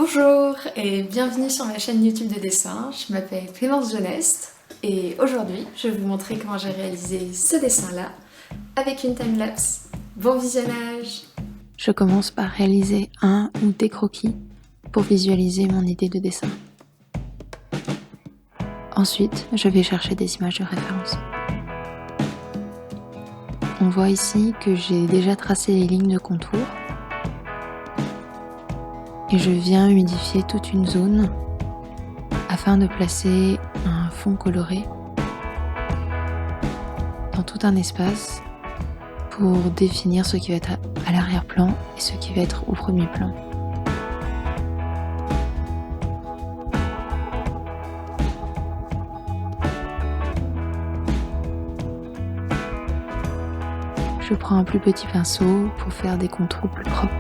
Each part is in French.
Bonjour et bienvenue sur ma chaîne YouTube de dessin. Je m'appelle Clémence Jeuneste et aujourd'hui je vais vous montrer comment j'ai réalisé ce dessin-là avec une timelapse. Bon visionnage! Je commence par réaliser un ou des croquis pour visualiser mon idée de dessin. Ensuite, je vais chercher des images de référence. On voit ici que j'ai déjà tracé les lignes de contour et je viens humidifier toute une zone afin de placer un fond coloré dans tout un espace pour définir ce qui va être à l'arrière-plan et ce qui va être au premier plan. Je prends un plus petit pinceau pour faire des contours plus propres.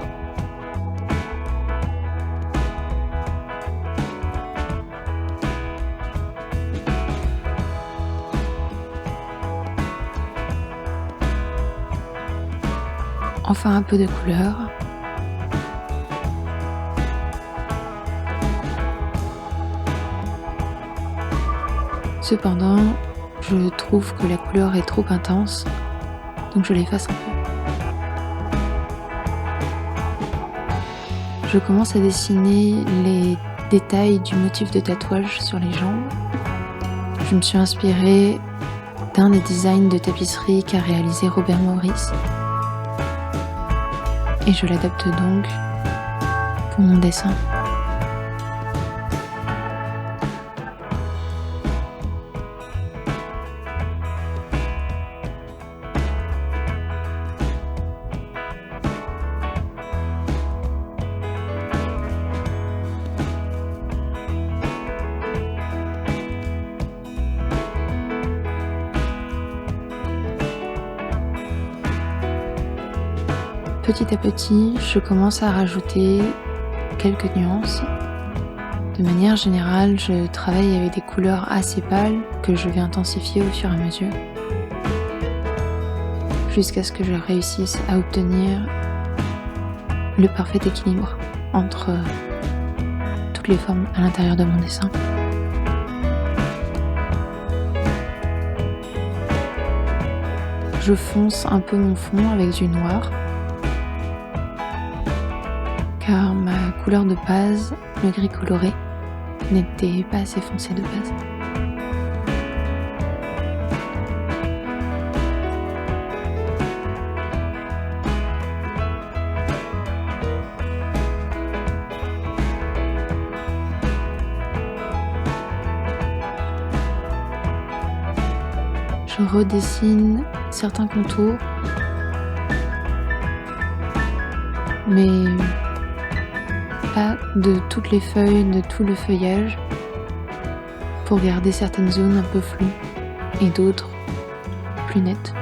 Enfin un peu de couleur. Cependant, je trouve que la couleur est trop intense, donc je l'efface un peu. Je commence à dessiner les détails du motif de tatouage sur les jambes. Je me suis inspirée d'un des designs de tapisserie qu'a réalisé Robert Morris. Et je l'adapte donc pour mon dessin. Petit à petit, je commence à rajouter quelques nuances. De manière générale, je travaille avec des couleurs assez pâles que je vais intensifier au fur et à mesure, jusqu'à ce que je réussisse à obtenir le parfait équilibre entre toutes les formes à l'intérieur de mon dessin. Je fonce un peu mon fond avec du noir, car ma couleur de base, le gris coloré, n'était pas assez foncé de base. Je redessine certains contours, mais pas de toutes les feuilles, de tout le feuillage, pour garder certaines zones un peu floues et d'autres plus nettes.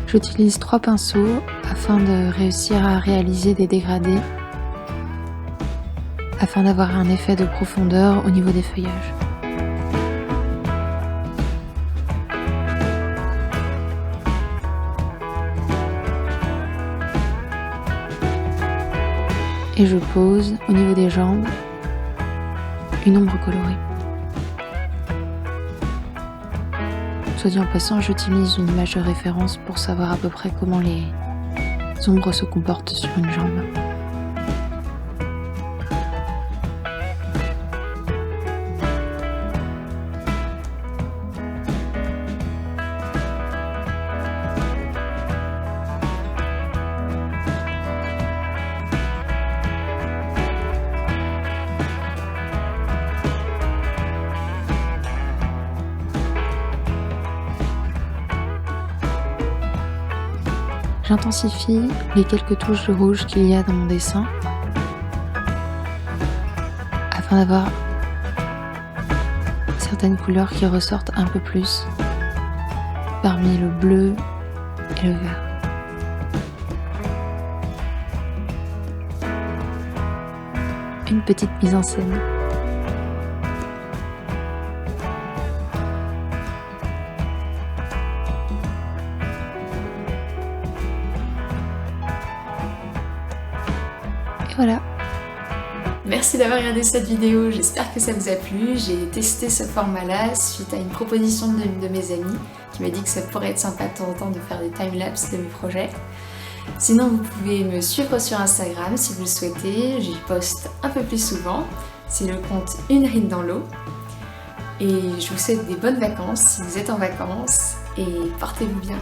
J'utilise 3 pinceaux afin de réussir à réaliser des dégradés, afin d'avoir un effet de profondeur au niveau des feuillages. Et je pose au niveau des jambes une ombre colorée. Soit dit en passant, j'utilise une image de référence pour savoir à peu près comment les ombres se comportent sur une jambe. j'intensifie les quelques touches de rouge qu'il y a dans mon dessin afin d'avoir certaines couleurs qui ressortent un peu plus parmi le bleu et le vert. Une petite mise en scène. Et voilà. Merci d'avoir regardé cette vidéo, j'espère que ça vous a plu. J'ai testé ce format-là suite à une proposition d'une de mes amies qui m'a dit que ça pourrait être sympa de temps en temps de faire des timelapses de mes projets. Sinon, vous pouvez me suivre sur Instagram si vous le souhaitez, j'y poste un peu plus souvent. C'est le compte Une Ride dans l'eau. Et je vous souhaite des bonnes vacances si vous êtes en vacances et portez-vous bien.